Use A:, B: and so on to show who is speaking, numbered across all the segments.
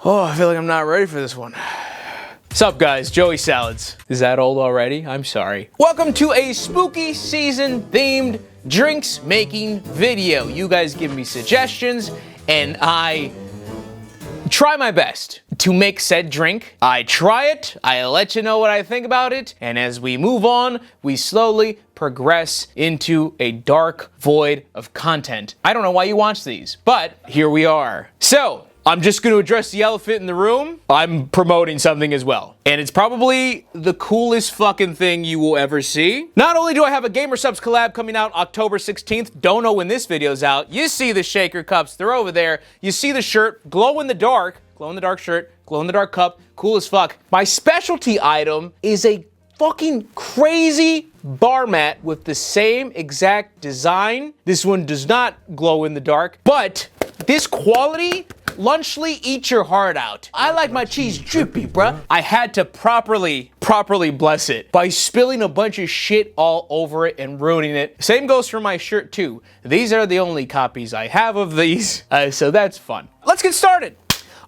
A: Oh, I feel like I'm not ready for this one. Sup guys, Joey Salads. Is that old already? I'm sorry. Welcome to a spooky season themed drinks making video. You guys give me suggestions and I try my best to make said drink. I try it, I let you know what I think about it, and as we move on, we slowly progress into a dark void of content. I don't know why you watch these, but here we are. So, I'm just going to address the elephant in the room. I'm promoting something as well. And it's probably the coolest fucking thing you will ever see. Not only do I have a Gamer Subs collab coming out October 16th, don't know when this video's out. You see the shaker cups, they're over there. You see the shirt, glow in the dark shirt, glow in the dark cup, cool as fuck. My specialty item is a fucking crazy bar mat with the same exact design. This one does not glow in the dark, but this quality, Lunchly, eat your heart out. I like my cheese drippy, bruh. I had to properly bless it by spilling a bunch of shit all over it and ruining it. Same goes for my shirt too. These are the only copies I have of these, so that's fun. Let's get started.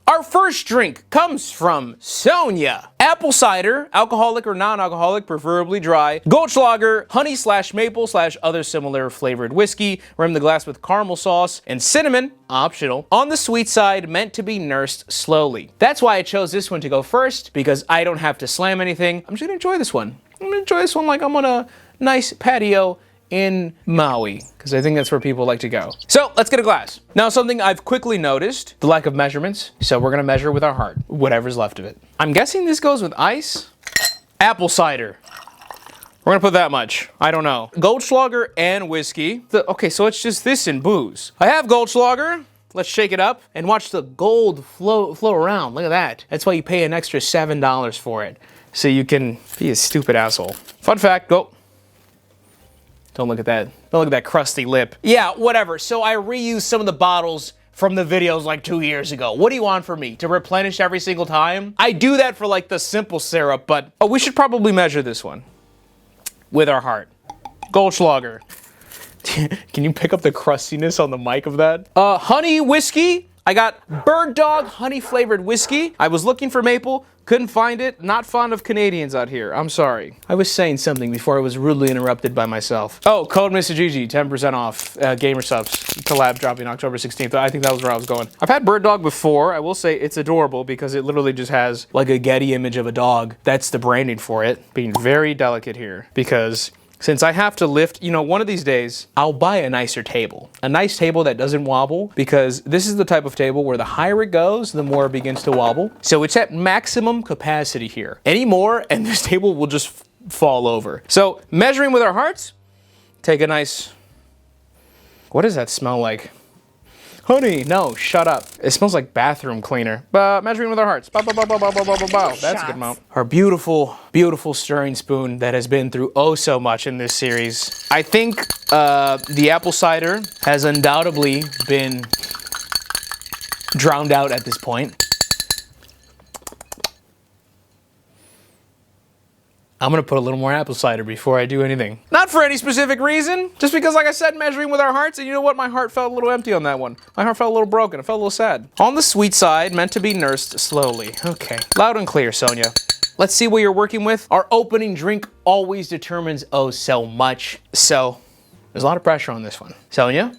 A: Our first drink comes from Sonia. Apple cider, alcoholic or non-alcoholic, preferably dry. Goldschlager, honey/maple/other similar flavored whiskey. Rim the glass with caramel sauce and cinnamon, optional. On the sweet side, meant to be nursed slowly. That's why I chose this one to go first, because I don't have to slam anything. I'm just gonna enjoy this one. I'm gonna enjoy this one like I'm on a nice patio in Maui, because I think that's where people like to go. So let's get a glass. Now something I've quickly noticed, the lack of measurements. So we're gonna measure with our heart, whatever's left of it. I'm guessing this goes with ice. Apple cider. We're gonna put that much. I don't know. Goldschlager and whiskey. Okay, so it's just this in booze. I have Goldschlager. Let's shake it up and watch the gold flow around. Look at that. That's why you pay an extra $7 for it. So you can be a stupid asshole. Fun fact, go. Don't look at that. Don't look at that crusty lip. Yeah, whatever. So I reused some of the bottles from the videos like 2 years ago. What do you want from me? To replenish every single time? I do that for like the simple syrup, but we should probably measure this one with our heart. Goldschlager. Can you pick up the crustiness on the mic of that? Honey whiskey. I got Bird Dog honey flavored whiskey. I was looking for maple, couldn't find it. Not fond of Canadians out here. I'm sorry. I was saying something before I was rudely interrupted by myself. Oh, code Mista 10% off. Gamer Subs collab dropping October 16th. I think that was where I was going. I've had Bird Dog before. I will say it's adorable because it literally just has like a Getty image of a dog. That's the branding for it. Being very delicate here because since I have to lift, you know, one of these days, I'll buy a nicer table. A nice table that doesn't wobble, because this is the type of table where the higher it goes, the more it begins to wobble. So it's at maximum capacity here. Any more, and this table will just fall over. So measuring with our hearts, take a nice, what does that smell like? Honey, no, shut up. It smells like bathroom cleaner. Measuring with our hearts. Bow, bow, bow, bow, bow, bow, bow, bow. That's a good amount. Our beautiful, beautiful stirring spoon that has been through oh so much in this series. I think the apple cider has undoubtedly been drowned out at this point. I'm gonna put a little more apple cider before I do anything. Not for any specific reason, just because like I said, measuring with our hearts, and you know what? My heart felt a little empty on that one. My heart felt a little broken, I felt a little sad. On the sweet side, meant to be nursed slowly. Okay, loud and clear, Sonia. Let's see what you're working with. Our opening drink always determines oh so much. So, there's a lot of pressure on this one. Sonia,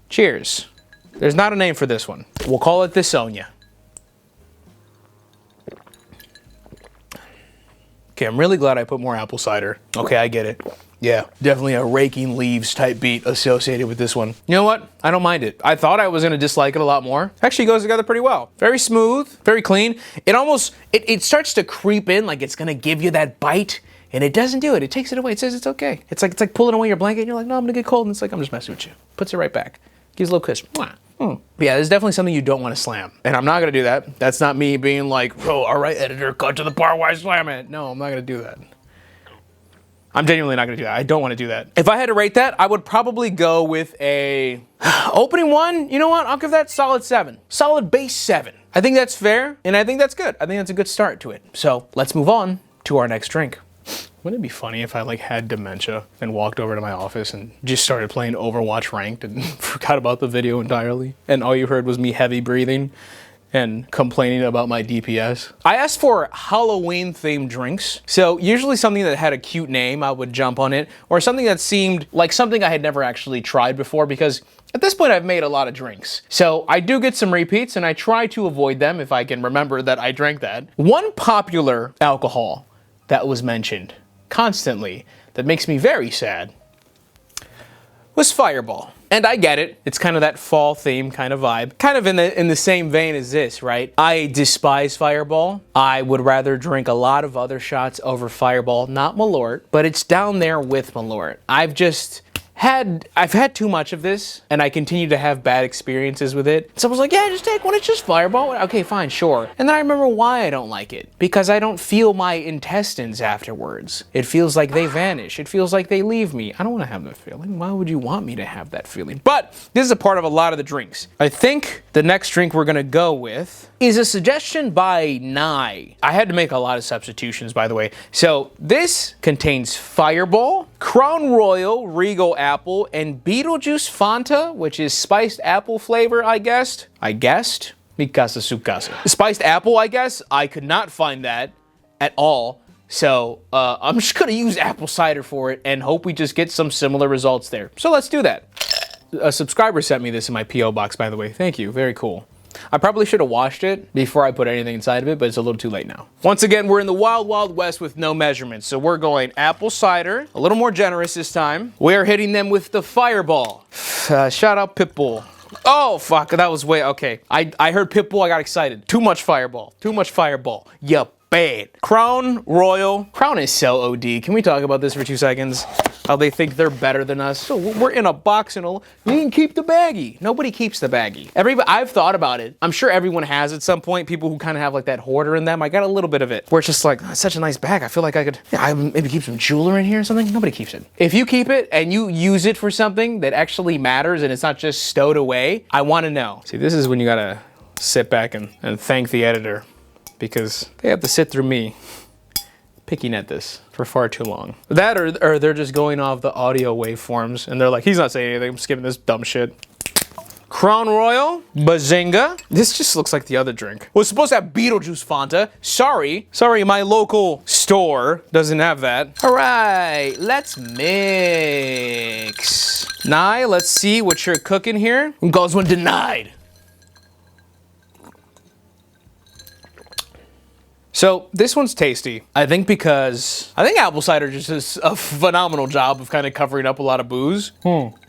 A: cheers. There's not a name for this one. We'll call it the Sonia. Okay, I'm really glad I put more apple cider. Okay, I get it. Yeah, definitely a raking leaves type beat associated with this one. You know what? I don't mind it. I thought I was gonna dislike it a lot more. Actually goes together pretty well. Very smooth, very clean. It almost, it starts to creep in like it's gonna give you that bite, and it doesn't do it. It takes it away. It says it's okay. It's like pulling away your blanket and you're like, no, I'm gonna get cold. And it's like, I'm just messing with you. Puts it right back. Gives a little kiss. Mwah. But yeah, there's definitely something you don't want to slam. And I'm not going to do that. That's not me being like, oh, all right, editor, cut to the part where I slam it. No, I'm not going to do that. I'm genuinely not going to do that. I don't want to do that. If I had to rate that, I would probably go with a opening one. You know what? I'll give that solid 7. Solid base 7. I think that's fair, and I think that's good. I think that's a good start to it. So let's move on to our next drink. Wouldn't it be funny if I like had dementia and walked over to my office and just started playing Overwatch Ranked and forgot about the video entirely? And all you heard was me heavy breathing and complaining about my DPS. I asked for Halloween themed drinks. So usually something that had a cute name, I would jump on it, or something that seemed like something I had never actually tried before, because at this point I've made a lot of drinks. So I do get some repeats and I try to avoid them if I can remember that I drank that. One popular alcohol that was mentioned constantly that makes me very sad was Fireball. And I get it. It's kind of that fall theme kind of vibe. Kind of in the same vein as this, right? I despise Fireball. I would rather drink a lot of other shots over Fireball, not Malort, but it's down there with Malort. I've had too much of this, and I continue to have bad experiences with it. So I was like, yeah, just take one, it's just Fireball. Okay, fine, sure. And then I remember why I don't like it. Because I don't feel my intestines afterwards. It feels like they vanish. It feels like they leave me. I don't want to have that feeling. Why would you want me to have that feeling? But this is a part of a lot of the drinks. I think the next drink we're gonna go with is a suggestion by Nye. I had to make a lot of substitutions, by the way. So this contains Fireball, Crown Royal, Regal Apple, and Beetlejuice Fanta, which is spiced apple flavor, I guessed. Mikasa Sukasa. Spiced apple, I guess. I could not find that at all. So I'm just gonna use apple cider for it and hope we just get some similar results there. So let's do that. A subscriber sent me this in my P.O. box, by the way. Thank you, very cool. I probably should have washed it before I put anything inside of it, but it's a little too late now. Once again, we're in the wild, wild west with no measurements. So we're going apple cider, a little more generous this time. We're hitting them with the Fireball. Shout out Pitbull. Oh, fuck, that was way, okay. I heard Pitbull, I got excited. Too much Fireball, Yup. Bad. Crown Royal. Crown is so OD. Can we talk about this for 2 seconds? How they think they're better than us. So we're in a box and you can keep the baggie. Nobody keeps the baggie. I've thought about it. I'm sure everyone has at some point. People who kind of have like that hoarder in them. I got a little bit of it. Where it's just like, oh, it's such a nice bag. I feel like I could maybe keep some jewelry in here or something. Nobody keeps it. If you keep it and you use it for something that actually matters and it's not just stowed away, I want to know. See, this is when you gotta sit back and thank the editor, because they have to sit through me picking at this for far too long. That or they're just going off the audio waveforms and they're like, he's not saying anything, I'm skipping this dumb shit. Crown Royal, Bazinga. This just looks like the other drink. Was supposed to have Beetlejuice Fanta. Sorry, my local store doesn't have that. All right, let's mix. Nye, let's see what you're cooking here. Goes when denied. So this one's tasty. I think apple cider just does a phenomenal job of kind of covering up a lot of booze.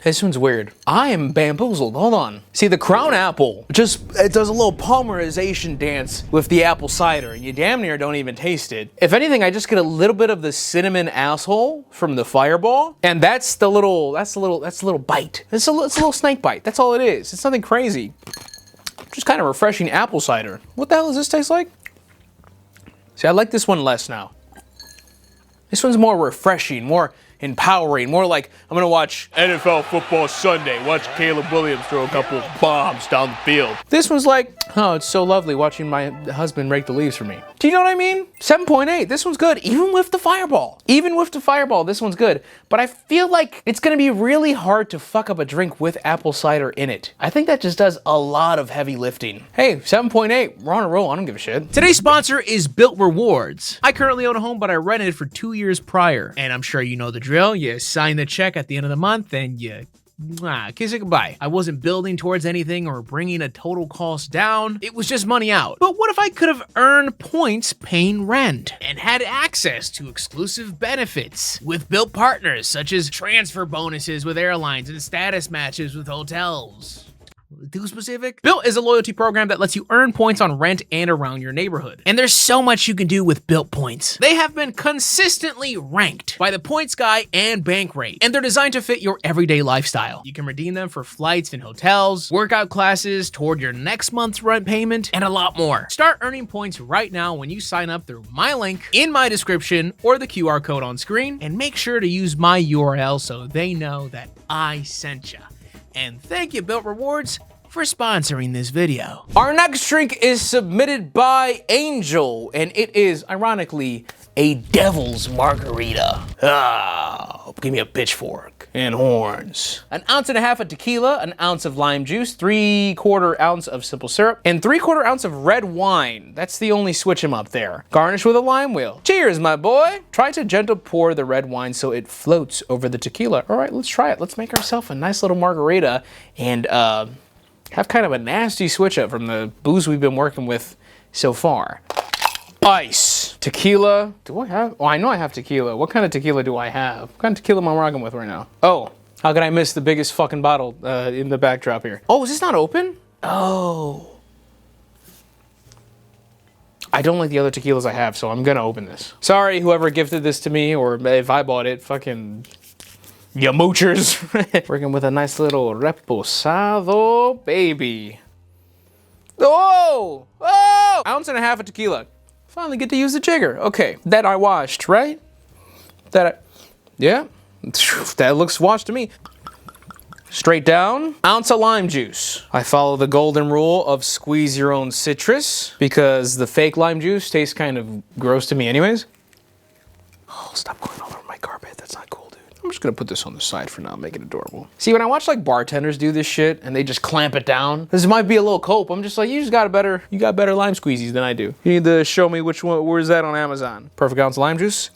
A: This one's weird. I am bamboozled, hold on. See, the Crown Apple, it does a little polymerization dance with the apple cider and you damn near don't even taste it. If anything, I just get a little bit of the cinnamon asshole from the Fireball, and that's a little bite. It's a little snake bite, that's all it is. It's nothing crazy. Just kind of refreshing apple cider. What the hell does this taste like? See, I like this one less now. This one's more refreshing, more empowering, more like I'm gonna watch NFL Football Sunday, watch Caleb Williams throw a couple of bombs down the field. This one's like, oh, it's so lovely watching my husband rake the leaves for me. Do you know what I mean? 7.8, this one's good, even with the Fireball. Even with the Fireball, this one's good. But I feel like it's gonna be really hard to fuck up a drink with apple cider in it. I think that just does a lot of heavy lifting. Hey, 7.8, we're on a roll, I don't give a shit. Today's sponsor is Built Rewards. I currently own a home, but I rented it for 2 years prior. And I'm sure you know the drill. You sign the check at the end of the month and you kiss it goodbye. I wasn't building towards anything or bringing a total cost down. It was just money out. But what if I could have earned points paying rent and had access to exclusive benefits with Built partners such as transfer bonuses with airlines and status matches with hotels? Too specific? Built is a loyalty program that lets you earn points on rent and around your neighborhood. And there's so much you can do with Built points. They have been consistently ranked by the Points Guy and Bankrate, and they're designed to fit your everyday lifestyle. You can redeem them for flights and hotels, workout classes, toward your next month's rent payment, and a lot more. Start earning points right now when you sign up through my link in my description or the QR code on screen, and make sure to use my URL so they know that I sent you. And thank you, Built Rewards, for sponsoring this video. Our next drink is submitted by Angel, and it is, ironically, a devil's margarita. Give me a pitchfork. and horns. 1.5 ounces of tequila, 1 ounce of lime juice, 3/4 ounce of simple syrup, and 3/4 ounce of red wine. That's the only switch 'em up there. Garnish with a lime wheel. Cheers, my boy. Try to gentle pour the red wine so it floats over the tequila. All right, let's try it. Let's make ourselves a nice little margarita and have kind of a nasty switch up from the booze we've been working with so far. Ice. Tequila. Do I have? Oh, I know I have tequila. What kind of tequila do I have? What kind of tequila am I rocking with right now? Oh, how could I miss the biggest fucking bottle in the backdrop here? Oh, is this not open? Oh. I don't like the other tequilas I have, so I'm gonna open this. Sorry, whoever gifted this to me, or if I bought it, fucking ya moochers. Working with a nice little reposado, baby. Oh! Oh! 1.5 ounces of tequila. Finally get to use the jigger. Okay, that I washed, right? Yeah, that looks washed to me. Straight down, 1 ounce of lime juice. I follow the golden rule of squeeze your own citrus because the fake lime juice tastes kind of gross to me anyways. Oh, stop going all over my carpet. That's not cool, dude. I'm just gonna put this on the side for now, make it adorable. See, when I watch like bartenders do this shit and they just clamp it down, this might be a little cope. I'm just like, you got better lime squeezies than I do. You need to show me which one, where's that on Amazon? Perfect ounce of lime juice.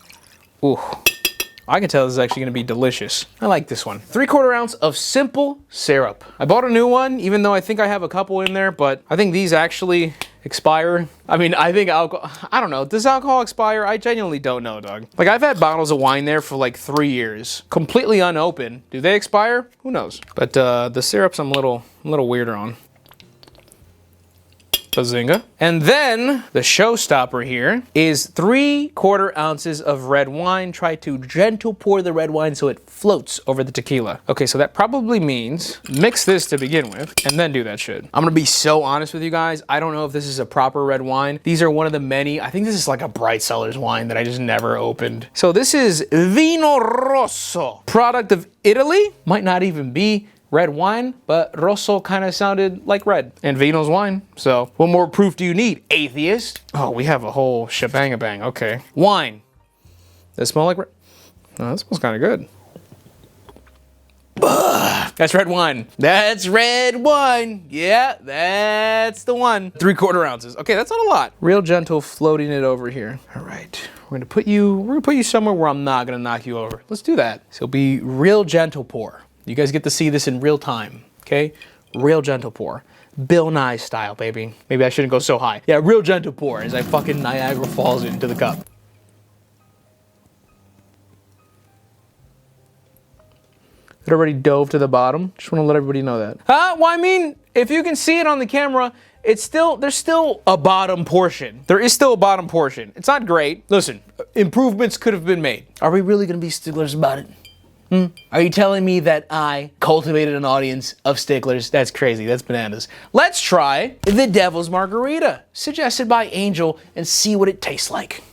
A: Ooh. I can tell this is actually gonna be delicious. I like this one. 3/4 ounce of simple syrup. I bought a new one, even though I think I have a couple in there, but I think these actually expire. I mean, I think alcohol, I don't know. Does alcohol expire? I genuinely don't know, dog. Like, I've had bottles of wine there for like 3 years, completely unopened. Do they expire? Who knows? But the syrups I'm a little weirder on. Bazinga. And then the showstopper here is 3/4 ounces of red wine. Try to gentle pour the red wine so it floats over the tequila. Okay, so that probably means mix this to begin with and then do that shit. I'm gonna be so honest with you guys. I don't know if this is a proper red wine. These are one of the many, I think this is like a Bright Cellars wine that I just never opened. So this is Vino Rosso, product of Italy. Might not even be red wine, but Rosso kind of sounded like red. And Vino's wine, so what more proof do you need, atheist? Oh, we have a whole shebang-a-bang, okay. Wine. Does it smell like red? Oh, that smells kind of good. That's red wine. That's red wine. Yeah, that's the one. 3/4 ounces. Okay, that's not a lot. Real gentle floating it over here. All right, we're gonna put you somewhere where I'm not gonna knock you over. Let's do that. So be real gentle pour. You guys get to see this in real time, okay? Real gentle pour. Bill Nye style, baby. Maybe I shouldn't go so high. Yeah, real gentle pour as I fucking Niagara Falls into the cup. It already dove to the bottom. Just want to let everybody know that. Well, I mean, if you can see it on the camera, there's still a bottom portion. There is still a bottom portion. It's not great. Listen, improvements could have been made. Are we really gonna be sticklers about it? Are you telling me that I cultivated an audience of sticklers? That's crazy, that's bananas. Let's try the Devil's Margarita, suggested by Angel, and see what it tastes like.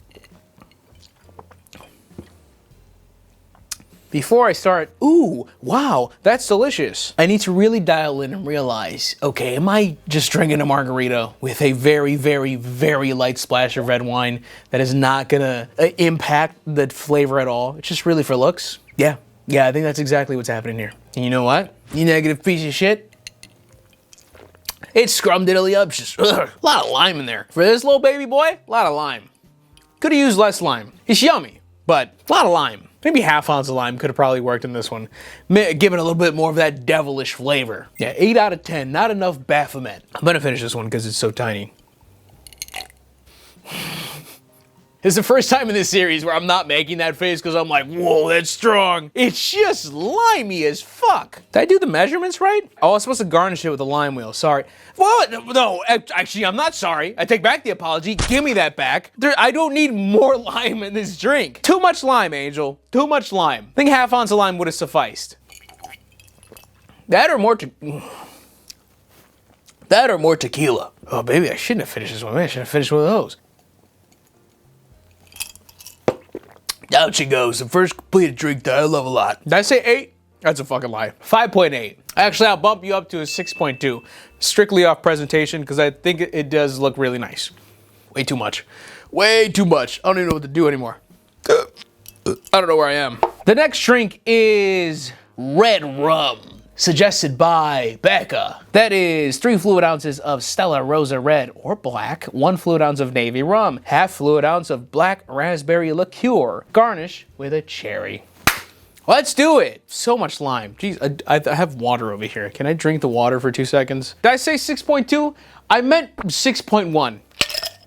A: Before I start, ooh, wow, that's delicious. I need to really dial in and realize, okay, am I just drinking a margarita with a very, very, very light splash of red wine that is not gonna impact the flavor at all? It's just really for looks? Yeah, I think that's exactly what's happening here. And you know what? You negative piece of shit. It scrummed Italy up, just a lot of lime in there. For this little baby boy, a lot of lime. Could have used less lime. It's yummy, but a lot of lime. Maybe 1/2 ounce of lime could have probably worked in this one. Give it a little bit more of that devilish flavor. Yeah, 8 out of 10, not enough Baphomet. I'm gonna finish this one because it's so tiny. It's the first time in this series where I'm not making that face because I'm like, whoa, that's strong. It's just limey as fuck. Did I do the measurements right? Oh, I was supposed to garnish it with a lime wheel, sorry. What? No, actually, I'm not sorry. I take back the apology. Give me that back. I don't need more lime in this drink. Too much lime, Angel. Too much lime. I think 1/2 ounce of lime would have sufficed. That or more tequila. Oh, baby, I shouldn't have finished this one. I should have finished one of those. Out she goes, the first completed drink that I love a lot. Did I say 8? That's a fucking lie. 5.8. Actually, I'll bump you up to a 6.2. Strictly off presentation, because I think it does look really nice. Way too much. Way too much. I don't even know what to do anymore. I don't know where I am. The next drink is red rum. Suggested by Becca. That is 3 fluid ounces of Stella Rosa Red or Black, 1 fluid ounce of Navy Rum, half fluid ounce of Black Raspberry Liqueur, garnish with a cherry. Let's do it. So much lime. Jeez, I have water over here. Can I drink the water for 2 seconds? Did I say 6.2? I meant 6.1.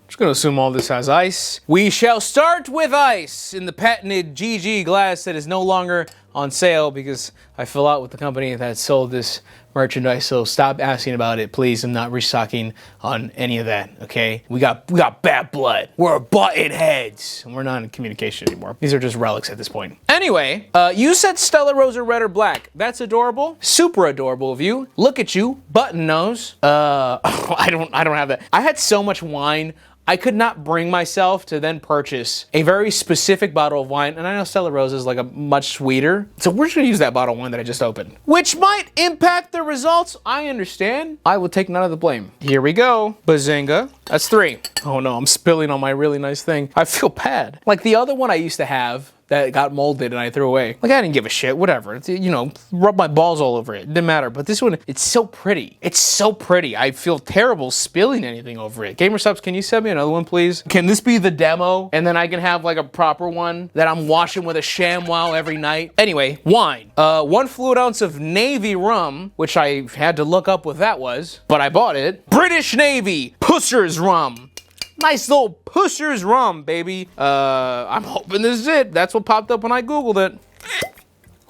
A: Just gonna assume all this has ice. We shall start with ice in the patented GG glass that is no longer on sale because I fell out with the company that sold this merchandise, so stop asking about it, please. I'm not restocking on any of that, okay? We got bad blood. We're button heads, and we're not in communication anymore. These are just relics at this point. Anyway, you said Stella Rosa Red or Black. That's adorable. Super adorable of you. Look at you, button nose. I don't have that. I had so much wine. I could not bring myself to then purchase a very specific bottle of wine, and I know Stella Rosa is like a much sweeter, so we're just gonna use that bottle of wine that I just opened. Which might impact the results, I understand. I will take none of the blame. Here we go, bazinga. That's 3. Oh no, I'm spilling on my really nice thing. I feel bad. Like the other one I used to have, that got molded and I threw away. Like I didn't give a shit, whatever. It's, you know, rub my balls all over it. It didn't matter. But this one, it's so pretty. It's so pretty. I feel terrible spilling anything over it. Gamer subs, can you send me another one, please? Can this be the demo? And then I can have like a proper one that I'm washing with a ShamWow every night. Anyway, wine. 1 fluid ounce of Navy rum, which I had to look up what that was, but I bought it. British Navy Pusser's Rum. Nice little Pusher's Rum, baby. I'm hoping this is it. That's what popped up when I Googled it.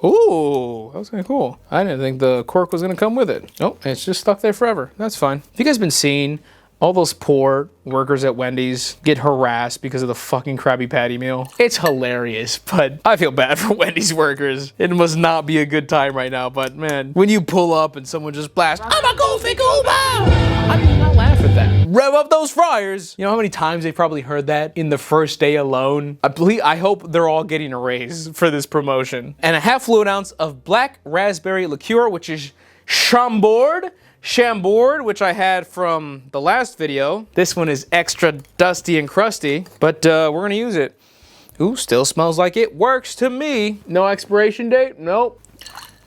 A: Ooh, that was kind of cool. I didn't think the cork was gonna come with it. Nope, it's just stuck there forever. That's fine. Have you guys been seeing all those poor workers at Wendy's get harassed because of the fucking Krabby Patty meal? It's hilarious, but I feel bad for Wendy's workers. It must not be a good time right now, but man, when you pull up and someone just blasts, I'm a goofy goober! I do not laugh at that. Rev up those fryers! You know how many times they probably heard that in the first day alone? I hope they're all getting a raise for this promotion. And a half fluid ounce of Black Raspberry Liqueur, which is Chambord, which I had from the last video. This one is extra dusty and crusty, but we're gonna use it. Ooh, still smells like it works to me. No expiration date? Nope.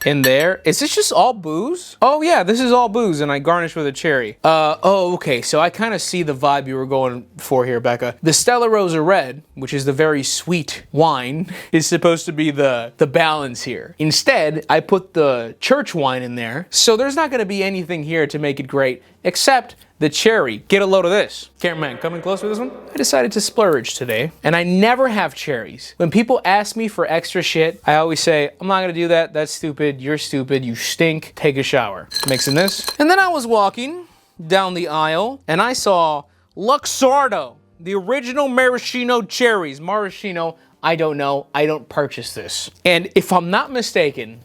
A: In there. Is this just all booze? Oh yeah, this is all booze and I garnish with a cherry. Oh, okay, so I kind of see the vibe you were going for here, Becca. The Stella Rosa Red, which is the very sweet wine, is supposed to be the balance here. Instead, I put the church wine in there, so there's not gonna be anything here to make it great, except the cherry. Get a load of this. Cameraman, coming close with this one? I decided to splurge today, and I never have cherries. When people ask me for extra shit, I always say, I'm not gonna do that, that's stupid, you're stupid, you stink, take a shower. Mixing this. And then I was walking down the aisle, and I saw Luxardo, the original maraschino cherries. Maraschino, I don't know, I don't purchase this. And if I'm not mistaken,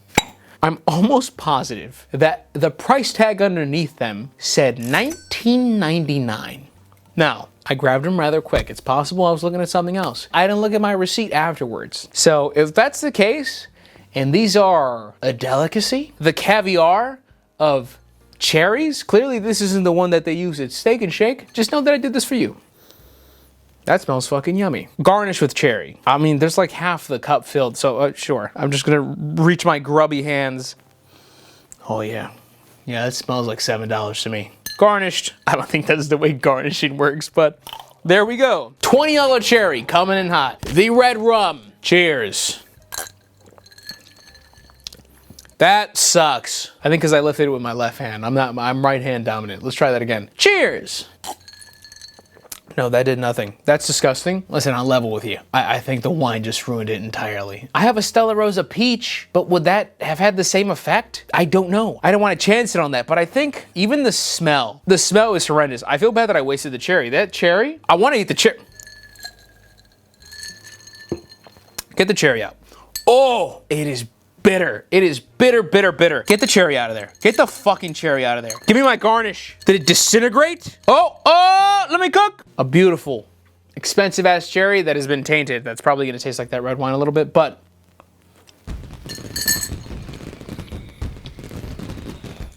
A: I'm almost positive that the price tag underneath them said $19.99. Now, I grabbed them rather quick. It's possible I was looking at something else. I didn't look at my receipt afterwards. So if that's the case, and these are a delicacy, the caviar of cherries, clearly this isn't the one that they use at Steak and Shake. Just know that I did this for you. That smells fucking yummy. Garnish with cherry. I mean, there's like half the cup filled, so sure. I'm just gonna reach my grubby hands. Oh yeah. Yeah, that smells like $7 to me. Garnished. I don't think that's the way garnishing works, but there we go. $20 cherry coming in hot. The red rum. Cheers. That sucks. I think because I lifted it with my left hand. I'm right hand dominant. Let's try that again. Cheers. No, that did nothing. That's disgusting. Listen, I'll level with you. I think the wine just ruined it entirely. I have a Stella Rosa Peach, but would that have had the same effect? I don't know. I don't want to chance it on that, but I think even the smell is horrendous. I feel bad that I wasted the cherry. That cherry, I want to eat the cherry. Get the cherry out. Oh, it is bitter. It is bitter, bitter, bitter. Get the cherry out of there. Get the fucking cherry out of there. Give me my garnish. Did it disintegrate? Oh, let me cook. A beautiful, expensive ass cherry that has been tainted. That's probably gonna taste like that red wine a little bit, but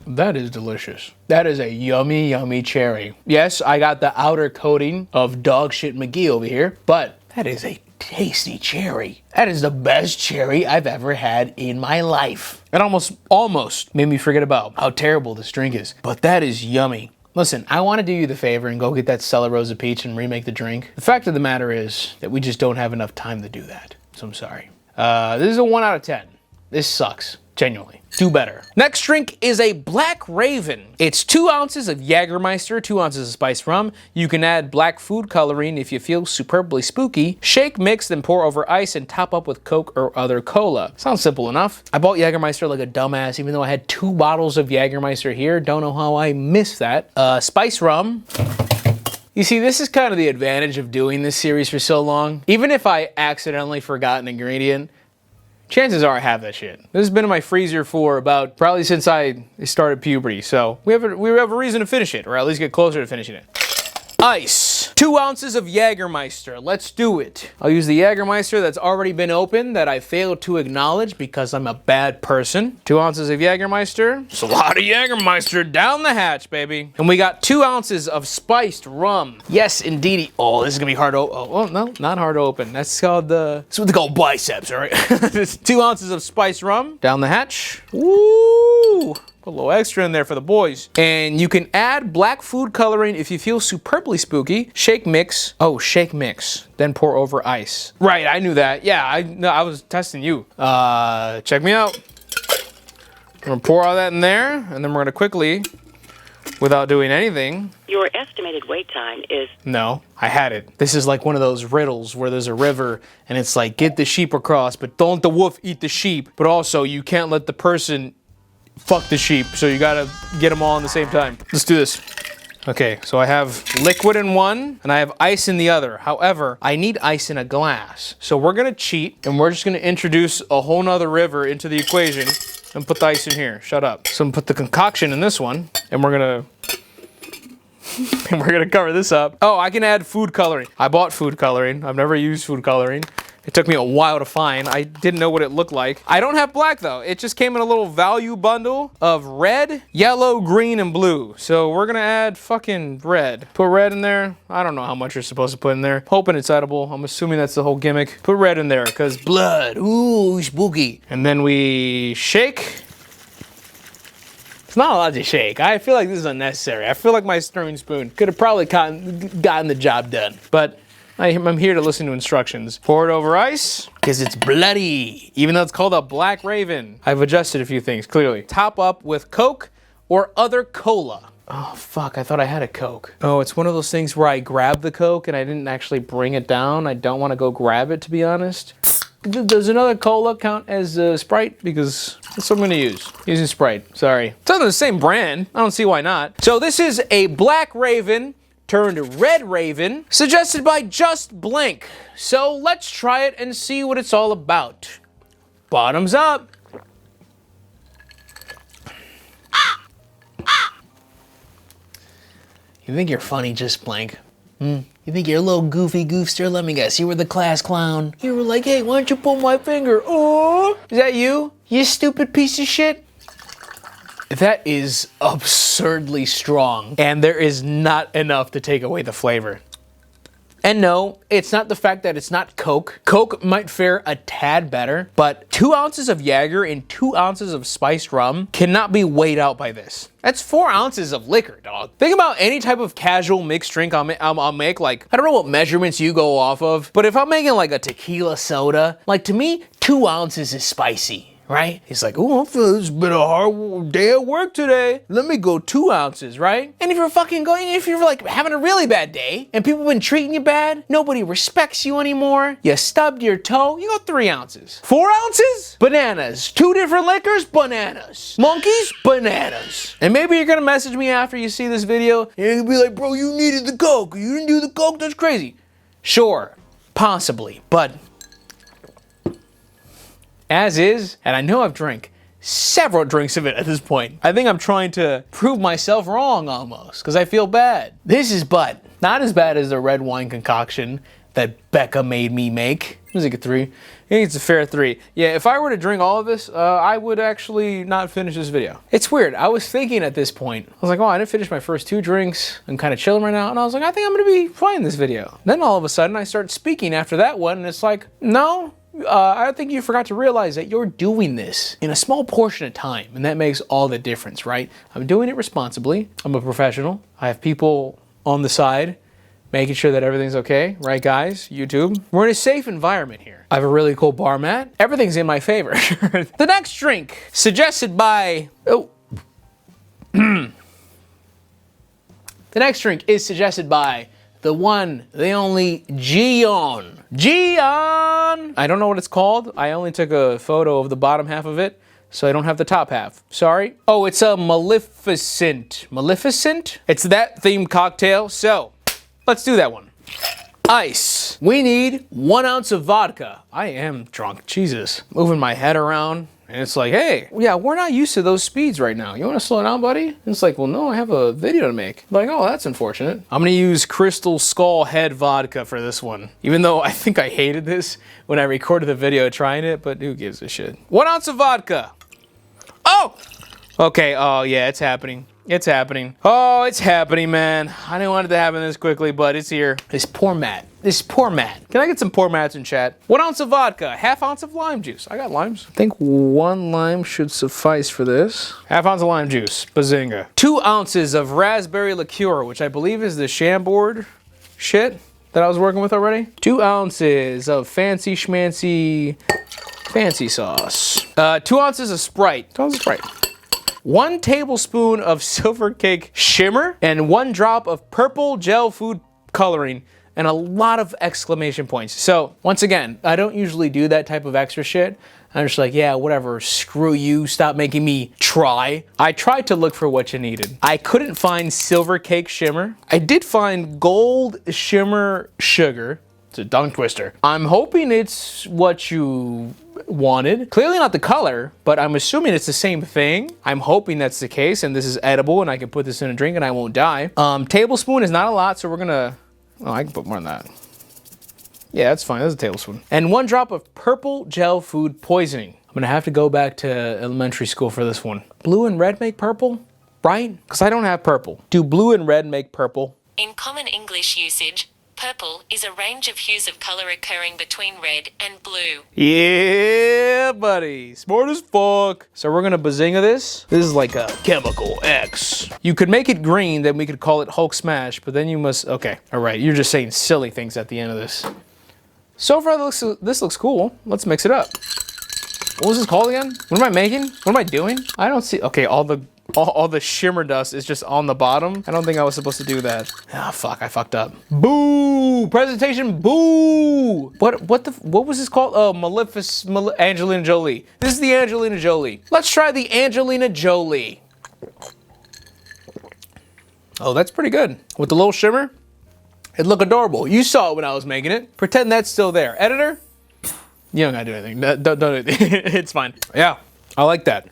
A: that is delicious. That is a yummy, yummy cherry. Yes, I got the outer coating of dog shit McGee over here, but that is a tasty cherry. That is the best cherry I've ever had in my life. It almost made me forget about how terrible this drink is. But that is yummy. Listen, I want to do you the favor and go get that Cellar Rosa Peach and remake the drink. The fact of the matter is that we just don't have enough time to do that. So I'm sorry. This is a 1 out of 10. This sucks. Genuinely. Do better. Next drink is a Black Raven. It's 2 ounces of Jägermeister, 2 ounces of spiced rum. You can add black food coloring if you feel superbly spooky. Shake, mix, then pour over ice and top up with Coke or other cola. Sounds simple enough. I bought Jägermeister like a dumbass, even though I had 2 bottles of Jägermeister here. Don't know how I missed that. Spiced rum. You see, this is kind of the advantage of doing this series for so long. Even if I accidentally forgot an ingredient, chances are I have that shit. This has been in my freezer for about probably since I started puberty, so we have a reason to finish it, or at least get closer to finishing it. Ice. 2 ounces of Jägermeister. Let's do it. I'll use the Jägermeister that's already been opened that I failed to acknowledge because I'm a bad person. 2 ounces of Jägermeister. It's a lot of Jägermeister down the hatch, baby. And we got 2 ounces of spiced rum. Yes, indeedy. Oh, this is gonna be hard to open. Oh, no, not hard to open. That's called that's what they call biceps, all right? 2 ounces of spiced rum down the hatch. Woo! Put a little extra in there for the boys. And you can add black food coloring if you feel superbly spooky. Shake, mix. Oh, shake, mix. Then pour over ice. Right, I knew that. Yeah, I was testing you. Check me out. I'm gonna pour all that in there, and then we're gonna quickly, without doing anything.
B: Your estimated wait time is...
A: No, I had it. This is like one of those riddles where there's a river, and it's like, get the sheep across, but don't the wolf eat the sheep. But also, you can't let the person fuck the sheep, so you gotta get them all in the same time. Let's do this. Okay, so I have liquid in one, and I have ice in the other. However, I need ice in a glass. So we're gonna cheat, and we're just gonna introduce a whole nother river into the equation, and put the ice in here. Shut up. So I'm gonna put the concoction in this one, and we're gonna cover this up. Oh, I can add food coloring. I bought food coloring. I've never used food coloring. It took me a while to find. I didn't know what it looked like. I don't have black though. It just came in a little value bundle of red, yellow, green, and blue. So we're gonna add fucking red. Put red in there. I don't know how much you're supposed to put in there. Hoping it's edible. I'm assuming that's the whole gimmick. Put red in there, cause blood. Ooh, spooky. And then we shake. It's not allowed to shake. I feel like this is unnecessary. I feel like my stirring spoon could have probably gotten the job done. But I'm here to listen to instructions. Pour it over ice, because it's bloody, even though it's called a Black Raven. I've adjusted a few things, clearly. Top up with Coke or other cola. Oh, fuck, I thought I had a Coke. Oh, it's one of those things where I grabbed the Coke and I didn't actually bring it down. I don't want to go grab it, to be honest. Does another cola count as Sprite? Because that's what I'm gonna use. Using Sprite, sorry. It's under the same brand. I don't see why not. So this is a Black Raven turned Red Raven, suggested by Just Blink. So let's try it and see what it's all about. Bottoms up. You think you're funny, Just Blink? You think you're a little goofy goofster? Let me guess, you were the class clown. You were like, hey, why don't you pull my finger? Oh, is that you? You stupid piece of shit? That is absurdly strong, and there is not enough to take away the flavor. And no, it's not the fact that it's not Coke. Coke might fare a tad better, but 2 ounces of Jaeger and 2 ounces of spiced rum cannot be weighed out by this. That's 4 ounces of liquor, dog. Think about any type of casual mixed drink I'll make, like, I don't know what measurements you go off of, but if I'm making like a tequila soda, like to me, 2 ounces is spicy. Right? He's like, oh, I feel it's been a hard day at work today. Let me go 2 ounces, right? And if you're like having a really bad day and people have been treating you bad, nobody respects you anymore, you stubbed your toe, you go 3 ounces. 4 ounces? Bananas. 2 different liquors? Bananas. Monkeys? Bananas. And maybe you're gonna message me after you see this video and you're gonna be like, bro, you needed the Coke. You didn't do the Coke? That's crazy. Sure, possibly, but as is, and I know I've drank several drinks of it at this point. I think I'm trying to prove myself wrong almost, because I feel bad. This is but not as bad as the red wine concoction, that Becca made me make. It was like a 3. I think it's a fair 3. Yeah, if I were to drink all of this, I would actually not finish this video. It's weird. I was thinking at this point, I was like, oh, I didn't finish my first 2 drinks. I'm kind of chilling right now. And I was like, I think I'm going to be fine this video. Then all of a sudden I start speaking after that one. And it's like, no, I think you forgot to realize that you're doing this in a small portion of time. And that makes all the difference, right? I'm doing it responsibly. I'm a professional. I have people on the side making sure that everything's okay, right guys? YouTube. We're in a safe environment here. I have a really cool bar mat. Everything's in my favor. The next drink, suggested by... Oh. The next drink is suggested by the one, the only, Gian. Gian! I don't know what it's called. I only took a photo of the bottom half of it, so I don't have the top half. Sorry. Oh, it's a Maleficent. Maleficent? It's that themed cocktail, so... let's do that one. Ice. We need 1 ounce of vodka. I am drunk. Jesus. Moving my head around. And it's like, hey, yeah, we're not used to those speeds right now. You want to slow down, buddy? And it's like, well, no, I have a video to make. Like, oh, that's unfortunate. I'm going to use Crystal Skull Head vodka for this one. Even though I think I hated this when I recorded the video trying it, but who gives a shit? 1 ounce of vodka. Oh! Okay, oh, yeah, it's happening. It's happening. Oh, it's happening, man. I didn't want it to happen this quickly, but it's here. This poor Matt. This poor Matt. Can I get some poor Matts in chat? 1 ounce of vodka, ½ ounce of lime juice. I got limes. I think 1 lime should suffice for this. ½ ounce of lime juice. Bazinga. 2 ounces of raspberry liqueur, which I believe is the Chambord shit that I was working with already. 2 ounces of fancy schmancy fancy sauce. 2 ounces of Sprite. 2 ounces of Sprite. 1 tablespoon of silver cake shimmer and 1 drop of purple gel food coloring and a lot of exclamation points. So once again, I don't usually do that type of extra shit. I'm just like, yeah, whatever, screw you, stop making me try. I tried to look for what you needed. I couldn't find silver cake shimmer. I did find gold shimmer sugar. It's a tongue twister. I'm hoping it's what you wanted. Clearly not the color, but I'm assuming it's the same thing. I'm hoping that's the case and this is edible and I can put this in a drink and I won't die. Tablespoon is not a lot, so we're gonna, oh, I can put more than that. Yeah, that's fine, that's a tablespoon. And 1 drop of purple gel food poisoning. I'm gonna have to go back to elementary school for this one. Blue and red make purple, right? Because I don't have purple. Do blue and red make purple?
C: In common English usage, purple is a range of hues of color occurring between red and blue.
A: Yeah, buddy. Smart as fuck. So we're gonna bazinga this. This is like a chemical X. You could make it green, then we could call it Hulk Smash, but then you must, okay. All right, you're just saying silly things at the end of this. So far, this looks cool. Let's mix it up. What was this called again? What am I making? What am I doing? I don't see, okay, all the shimmer dust is just on the bottom. I don't think I was supposed to do that. Ah, fuck, I fucked up. Boo! Presentation, boo! What was this called? Oh, Maleficent, Angelina Jolie. This is the Angelina Jolie. Let's try the Angelina Jolie. Oh, that's pretty good. With the little shimmer, it'd look adorable. You saw it when I was making it. Pretend that's still there. Editor, you don't gotta do anything. Don't do anything. It's fine. Yeah. I like that.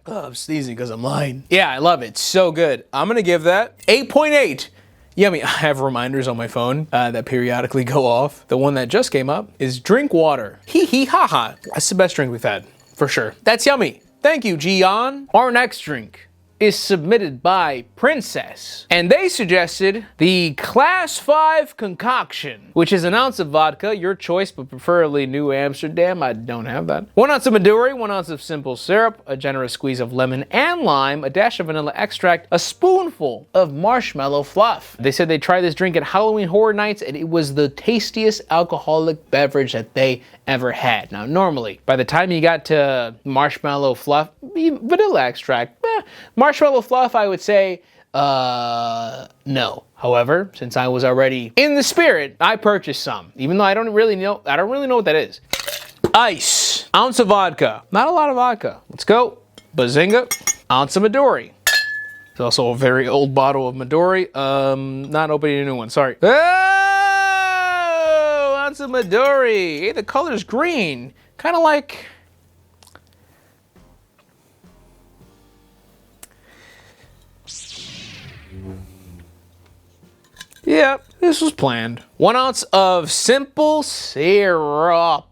A: Oh, I'm sneezing because I'm lying. Yeah, I love it. So good. I'm going to give that 8.8. Yummy. I have reminders on my phone that periodically go off. The one that just came up is drink water. Hee hee ha ha. That's the best drink we've had, for sure. That's yummy. Thank you, Gian. Our next drink is submitted by Princess, and they suggested the Class 5 concoction, which is an ounce of vodka, your choice, but preferably New Amsterdam. I don't have that. 1 ounce of Midori, 1 ounce of simple syrup, a generous squeeze of lemon and lime, a dash of vanilla extract, a spoonful of marshmallow fluff. They said they tried this drink at Halloween Horror Nights, and it was the tastiest alcoholic beverage that they ever had. Now, normally, by the time you got to marshmallow fluff, vanilla extract, marshmallow fluff, I would say, no. However, since I was already in the spirit, I purchased some, even though I don't really know what that is. Ice, ounce of vodka, not a lot of vodka. Let's go. Bazinga, ounce of Midori. It's also a very old bottle of Midori. Not opening a new one, sorry. Oh, ounce of Midori. Hey, the color's green. Kind of like... Yep, This was planned. 1 ounce of simple syrup.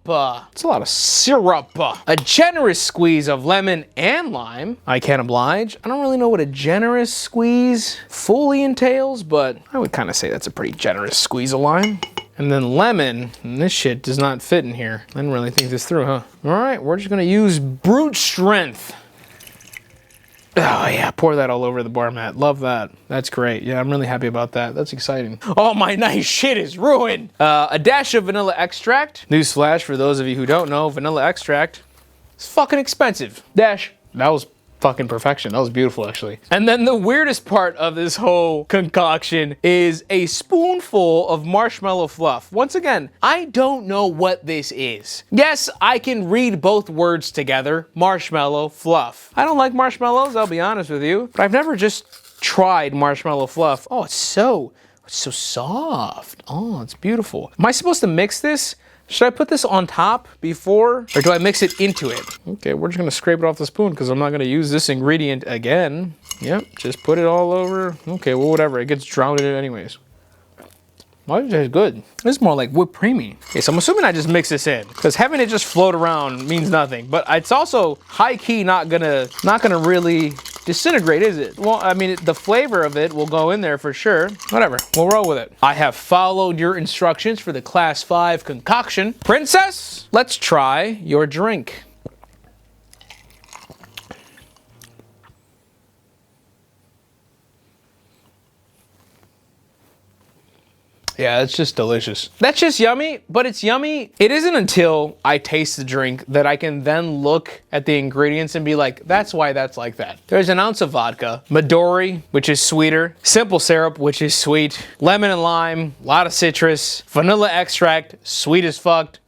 A: It's a lot of syrup. A generous squeeze of lemon and lime. I can't oblige. I don't really know what a generous squeeze fully entails, but I would kind of say that's a pretty generous squeeze of lime. And then lemon, and this shit does not fit in here. I didn't really think this through, huh? All right, we're just gonna use brute strength. Oh yeah, pour that all over the bar mat. Love that. That's great. Yeah, I'm really happy about that. That's exciting. Oh, my nice shit is ruined. A dash of vanilla extract. Newsflash for those of you who don't know, vanilla extract is fucking expensive. Dash. That was fucking perfection. That was beautiful, actually. And then the weirdest part of this whole concoction is a spoonful of marshmallow fluff. Once again, I don't know what this is. Yes, I can read both words together, marshmallow fluff. I don't like marshmallows, I'll be honest with you, but I've never just tried marshmallow fluff. Oh, it's so soft. Oh, it's beautiful. Am I supposed to mix this? Should I put this on top before, or do I mix it into it? Okay, we're just gonna scrape it off the spoon because I'm not gonna use this ingredient again. Yep, just put it all over. Okay, well, whatever, it gets drowned in it anyways. Why is this good? This is more like whipped creamy. Okay, so I'm assuming I just mix this in because having it just float around means nothing, but it's also high key not gonna really disintegrate, is it? Well, I mean, the flavor of it will go in there for sure. Whatever, we'll roll with it. I have followed your instructions for the class 5 concoction. Princess, let's try your drink. Yeah, it's just delicious. That's just yummy, but it's yummy. It isn't until I taste the drink that I can then look at the ingredients and be like, that's why that's like that. There's an ounce of vodka, Midori, which is sweeter, simple syrup, which is sweet, lemon and lime, a lot of citrus, vanilla extract, sweet as fucked.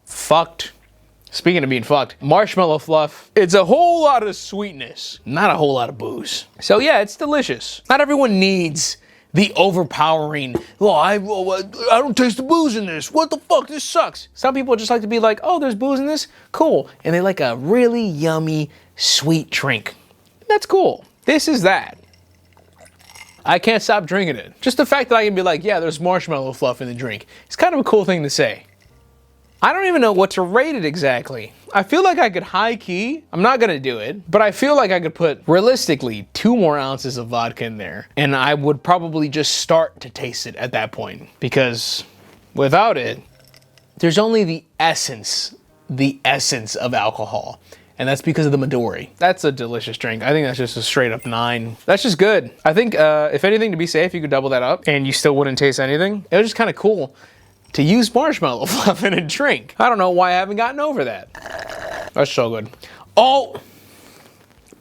A: Speaking of being fucked, marshmallow fluff. It's a whole lot of sweetness, not a whole lot of booze. So yeah, it's delicious. Not everyone needs the overpowering, oh, I don't taste the booze in this. What the fuck, this sucks. Some people just like to be like, oh, there's booze in this? Cool. And they like a really yummy, sweet drink. That's cool. This is that. I can't stop drinking it. Just the fact that I can be like, yeah, there's marshmallow fluff in the drink. It's kind of a cool thing to say. I don't even know what to rate it exactly. I feel like I could high key, I'm not gonna do it, but I feel like I could put, realistically, 2 more ounces of vodka in there, and I would probably just start to taste it at that point, because without it, there's only the essence of alcohol, and that's because of the Midori. That's a delicious drink. I think that's just a straight up 9. That's just good. I think, if anything, to be safe, you could double that up, and you still wouldn't taste anything. It was just kind of cool to use marshmallow fluff in a drink. I don't know why I haven't gotten over that. That's so good. Oh,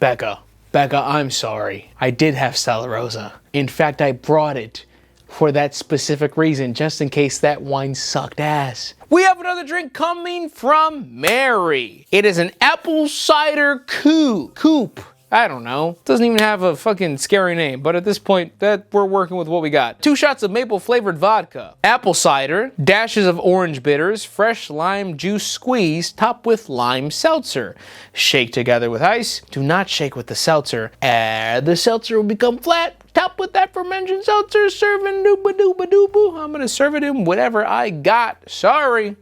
A: Becca, I'm sorry. I did have Stella Rosa. In fact, I brought it for that specific reason, just in case that wine sucked ass. We have another drink coming from Mary. It is an apple cider coupe. I don't know. Doesn't even have a fucking scary name, but at this point, that we're working with what we got. 2 shots of maple flavored vodka, apple cider, dashes of orange bitters, fresh lime juice squeeze, topped with lime seltzer. Shake together with ice. Do not shake with the seltzer. The seltzer will become flat. Top with that aforementioned seltzer, serving dooba-dooba-dooba. I'm gonna serve it in whatever I got. Sorry.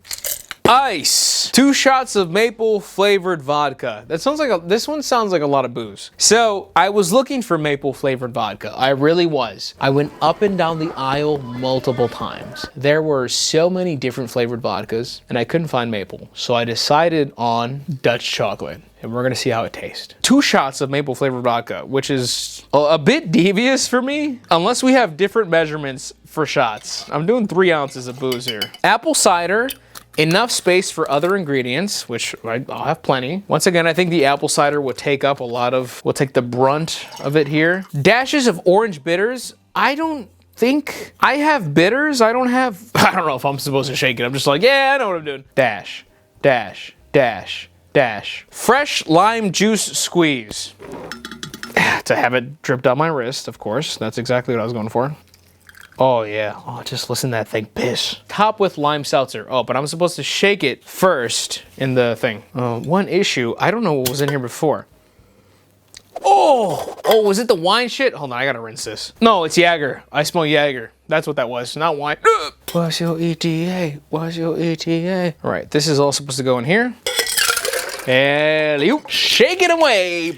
A: Ice. 2 shots of maple flavored vodka. This one sounds like a lot of booze. So I was looking for maple flavored vodka. I really was. I went up and down the aisle multiple times. There were so many different flavored vodkas and I couldn't find maple. So I decided on Dutch chocolate. And we're gonna see how it tastes. 2 shots of maple flavored vodka, which is a bit devious for me, unless we have different measurements for shots. I'm doing 3 ounces of booze here. Apple cider, enough space for other ingredients, which I'll have plenty. Once again, I think the apple cider will take up will take the brunt of it here. Dashes of orange bitters. I don't think I have bitters. I don't know if I'm supposed to shake it. I'm just like, yeah, I know what I'm doing. Dash, dash, dash, dash. Fresh lime juice squeeze. To have it drip down my wrist, of course. That's exactly what I was going for. Oh yeah, oh, just listen to that thing piss. Top with lime seltzer. Oh, but I'm supposed to shake it first in the thing. One issue, I don't know what was in here before. Oh! Oh, was it the wine shit? Hold on, I gotta rinse this. No, it's Jaeger. I smell Jaeger. That's what that was, not wine. What's your ETA? What's your ETA? All right, this is all supposed to go in here. And you shake it away,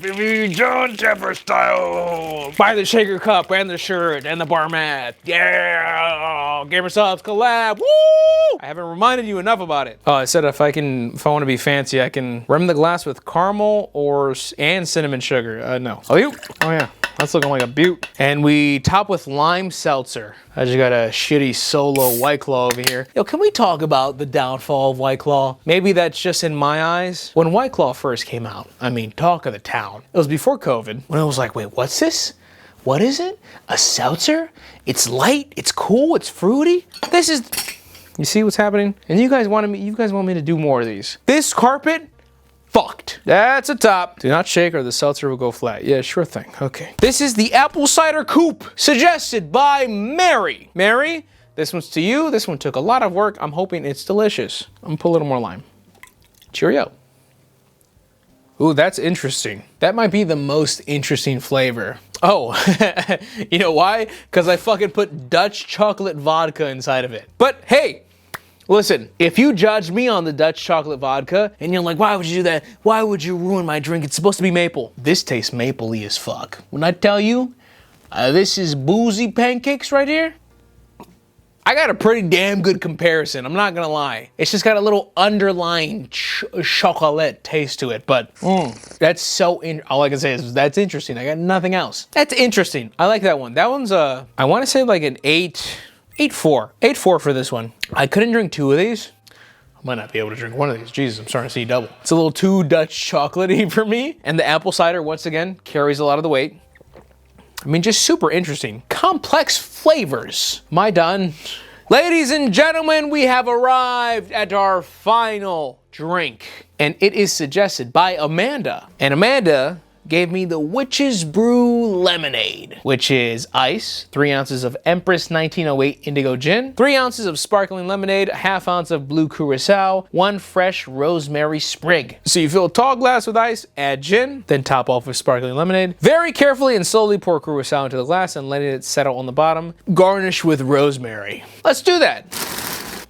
A: John Tepper style. Buy the shaker cup and the shirt and the bar mat. Yeah, Gamer Subs collab. Woo! I haven't reminded you enough about it. Oh, I said if I want to be fancy, I can rim the glass with caramel and cinnamon sugar. No. Oh, yeah. That's looking like a beaut. And we top with lime seltzer. I just got a shitty solo White Claw over here. Yo, can we talk about the downfall of White Claw? Maybe that's just in my eyes. When White Claw first came out, I mean, talk of the town. It was before COVID, when I was like, wait, what's this? What is it? A seltzer? It's light, it's cool, it's fruity. This is, you see what's happening? And you guys want me to do more of these. This carpet, fucked. That's a top. Do not shake or the seltzer will go flat. Yeah, sure thing. Okay. This is the apple cider coupe, suggested by Mary. Mary, this one's to you. This one took a lot of work. I'm hoping it's delicious. I'm gonna put a little more lime. Cheerio. Ooh, that's interesting. That might be the most interesting flavor. Oh, you know why? Because I fucking put Dutch chocolate vodka inside of it. But hey, listen, if you judge me on the Dutch chocolate vodka and you're like, why would you do that? Why would you ruin my drink? It's supposed to be maple. This tastes mapley as fuck. When I tell you, this is boozy pancakes right here, I got a pretty damn good comparison. I'm not gonna lie. It's just got a little underlying chocolate taste to it, but that's so, all I can say is that's interesting. I got nothing else. That's interesting. I like that one. That one's I wanna say like an 8.4. 8.4 for this one. I couldn't drink two of these. I might not be able to drink one of these. Jesus, I'm starting to see double. It's a little too Dutch chocolatey for me. And the apple cider, once again, carries a lot of the weight. I mean, just super interesting. Complex flavors. Am I done? Ladies and gentlemen, we have arrived at our final drink. And it is suggested by Amanda. And Amanda gave me the Witch's Brew Lemonade, which is ice, 3 ounces of Empress 1908 Indigo Gin, 3 ounces of sparkling lemonade, a half ounce of blue curacao, 1 fresh rosemary sprig. So you fill a tall glass with ice, add gin, then top off with sparkling lemonade. Very carefully and slowly pour curacao into the glass and letting it settle on the bottom. Garnish with rosemary. Let's do that.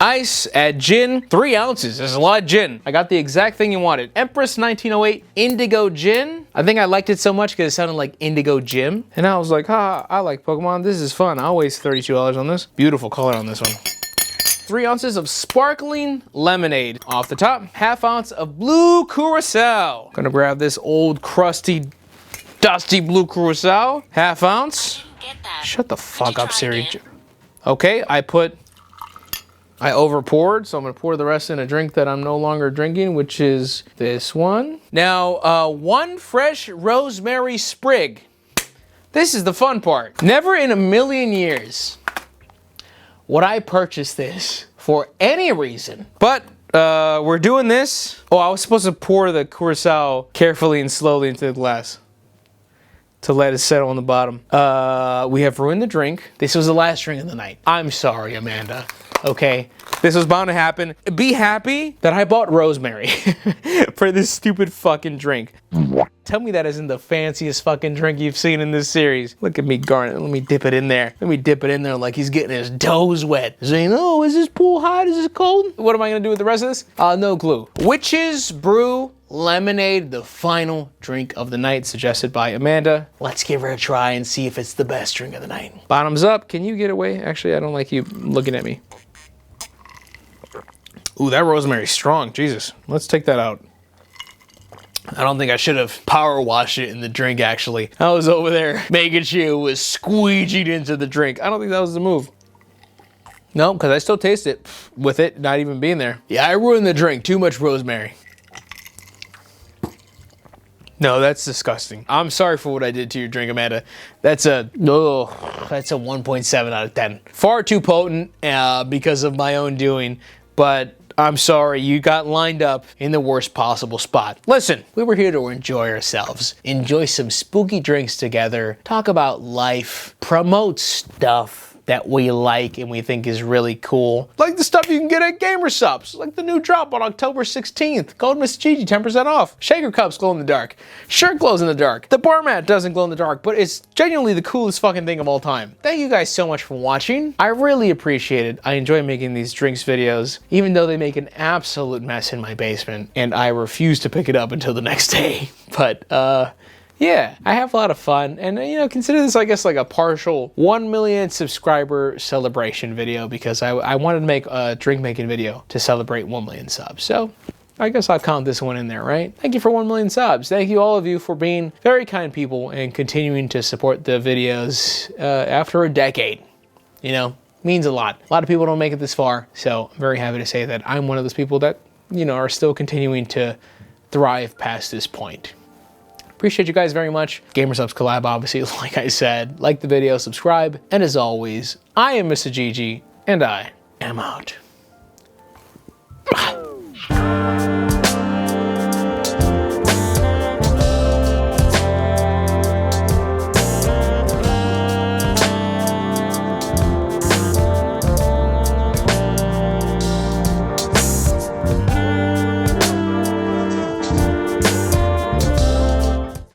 A: Ice, add gin, 3 ounces. There's a lot of gin. I got the exact thing you wanted. Empress 1908 Indigo Gin. I think I liked it so much because it sounded like Indigo Gym. And I was like, I like Pokemon. This is fun. I'll waste $32 on this. Beautiful color on this one. 3 ounces of sparkling lemonade off the top. Half ounce of blue curacao. Gonna grab this old crusty, dusty blue curacao. Half ounce. Shut the fuck up, Siri. Okay, I over poured, so I'm gonna pour the rest in a drink that I'm no longer drinking, which is this one. Now, 1 fresh rosemary sprig. This is the fun part. Never in a million years would I purchase this for any reason. But we're doing this. Oh, I was supposed to pour the curacao carefully and slowly into the glass to let it settle on the bottom. We have ruined the drink. This was the last drink of the night. I'm sorry, Amanda. Okay, this was bound to happen. Be happy that I bought rosemary for this stupid fucking drink. Tell me that isn't the fanciest fucking drink you've seen in this series. Look at me garnet. Let me dip it in there. Let me dip it in there like he's getting his toes wet. Saying, oh, is this pool hot? Is this cold? What am I gonna do with the rest of this? No clue. Witch's Brew Lemonade, the final drink of the night, suggested by Amanda. Let's give her a try and see if it's the best drink of the night. Bottoms up. Can you get away? Actually, I don't like you looking at me. Ooh, that rosemary's strong. Jesus. Let's take that out. I don't think I should have power washed it in the drink, actually. I was over there making sure it was squeegeed into the drink. I don't think that was the move. No, because I still taste it with it not even being there. Yeah, I ruined the drink. Too much rosemary. No, that's disgusting. I'm sorry for what I did to your drink, Amanda. That's a 1.7 out of 10. Far too potent because of my own doing, but I'm sorry, you got lined up in the worst possible spot. Listen, we were here to enjoy ourselves, enjoy some spooky drinks together, talk about life, promote stuff that we like and we think is really cool. Like the stuff you can get at Gamer Subs, like the new drop on October 16th. Code Mr. Gigi, 10% off. Shaker cups glow in the dark. Shirt glows in the dark. The bar mat doesn't glow in the dark, but it's genuinely the coolest fucking thing of all time. Thank you guys so much for watching. I really appreciate it. I enjoy making these drinks videos, even though they make an absolute mess in my basement, and I refuse to pick it up until the next day. But, yeah, I have a lot of fun, and you know, consider this, I guess, like a partial 1 million subscriber celebration video, because I wanted to make a drink making video to celebrate 1 million subs. So I guess I'll count this one in there, right? Thank you for 1 million subs. Thank you all of you for being very kind people and continuing to support the videos after a decade. You know, means a lot. A lot of people don't make it this far, so I'm very happy to say that I'm one of those people that, you know, are still continuing to thrive past this point. Appreciate you guys very much. Gamer Subs collab, obviously, like I said. Like the video, subscribe, and as always, I am Mr. Gigi, and I am out.